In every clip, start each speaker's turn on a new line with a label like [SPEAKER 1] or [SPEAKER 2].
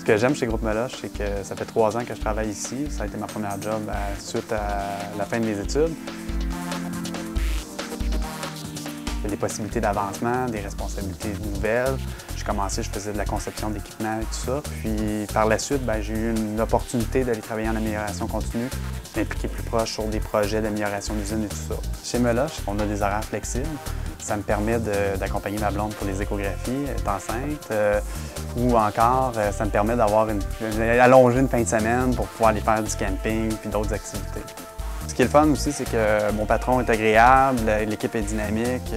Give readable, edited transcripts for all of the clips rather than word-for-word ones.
[SPEAKER 1] que j'aime chez Groupe Meloche, c'est que ça fait 3 ans que je travaille ici. Ça a été ma première job suite à la fin de mes études. Il y a des possibilités d'avancement, des responsabilités nouvelles. J'ai commencé, je faisais de la conception d'équipements et tout ça. Puis par la suite, j'ai eu une opportunité d'aller travailler en amélioration continue, m'impliquer plus proche sur des projets d'amélioration d'usine et tout ça. Chez Meloche, on a des horaires flexibles. Ça me permet d'accompagner ma blonde pour les échographies, elle est enceinte. Ou encore, ça me permet d'avoir allonger une fin de semaine pour pouvoir aller faire du camping puis d'autres activités. Ce qui est le fun aussi, c'est que mon patron est agréable, l'équipe est dynamique.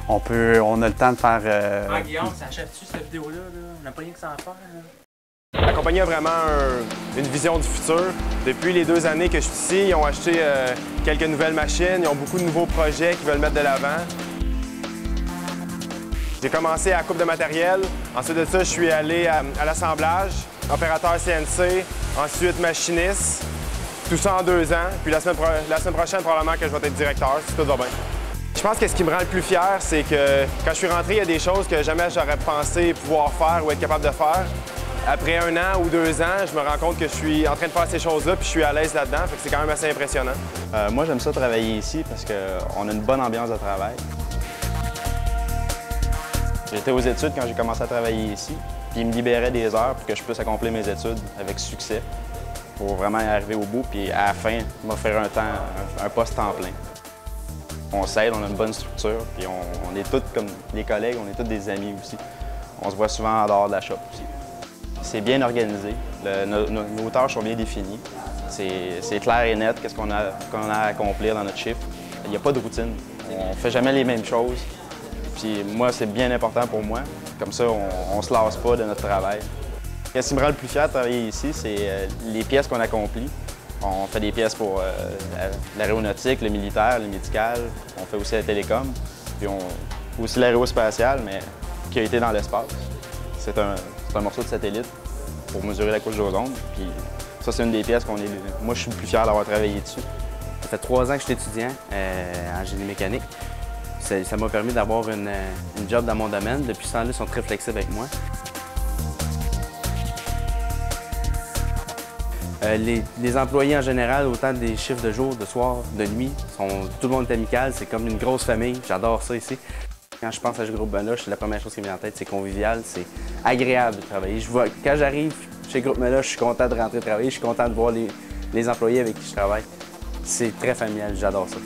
[SPEAKER 1] On a le temps de faire...
[SPEAKER 2] Guillaume, ça achève-tu cette vidéo-là? On n'a pas rien que ça à faire.
[SPEAKER 3] La compagnie a vraiment une vision du futur. Depuis les 2 années que je suis ici, ils ont acheté quelques nouvelles machines, ils ont beaucoup de nouveaux projets qu'ils veulent mettre de l'avant. J'ai commencé à la coupe de matériel. Ensuite de ça, je suis allé à l'assemblage, opérateur CNC, ensuite machiniste. Tout ça en 2 ans. Puis la semaine prochaine, probablement que je vais être directeur, si tout va bien. Je pense que ce qui me rend le plus fier, c'est que quand je suis rentré, il y a des choses que jamais j'aurais pensé pouvoir faire ou être capable de faire. Après 1 an ou 2 ans, je me rends compte que je suis en train de faire ces choses-là puis je suis à l'aise là-dedans. Fait que c'est quand même assez impressionnant.
[SPEAKER 4] Moi, j'aime ça travailler ici parce qu'on a une bonne ambiance de travail. J'étais aux études quand j'ai commencé à travailler ici, puis ils me libéraient des heures pour que je puisse accomplir mes études avec succès, pour vraiment y arriver au bout, puis à la fin, m'offrir un poste temps plein. On s'aide, on a une bonne structure, puis on est tous comme des collègues, on est tous des amis aussi. On se voit souvent en dehors de la shop aussi. C'est bien organisé, nos tâches sont bien définies. C'est clair et net qu'est-ce qu'on a à accomplir dans notre chiffre. Il n'y a pas de routine, on ne fait jamais les mêmes choses. Puis moi, c'est bien important pour moi. Comme ça, on ne se lasse pas de notre travail. Ce qui me rend le plus fier de travailler ici, c'est les pièces qu'on accomplit. On fait des pièces pour l'aéronautique, le militaire, le médical. On fait aussi la télécom. Puis aussi l'aérospatiale, mais qui a été dans l'espace. C'est un morceau de satellite pour mesurer la couche d'ozone. Puis ça, c'est une des pièces moi, je suis le plus fier d'avoir travaillé dessus.
[SPEAKER 5] Ça fait 3 ans que je suis étudiant en génie mécanique. Ça m'a permis d'avoir une job dans mon domaine. Depuis ce temps-là, ils sont très flexibles avec moi. Les employés en général, autant des chiffres de jour, de soir, de nuit, tout le monde est amical, c'est comme une grosse famille. J'adore ça ici. Quand je pense à ce Groupe Meloche, la première chose qui me vient en tête, c'est convivial, c'est agréable de travailler. Quand j'arrive chez Groupe Meloche, je suis content de rentrer travailler, je suis content de voir les employés avec qui je travaille. C'est très familial, j'adore ça.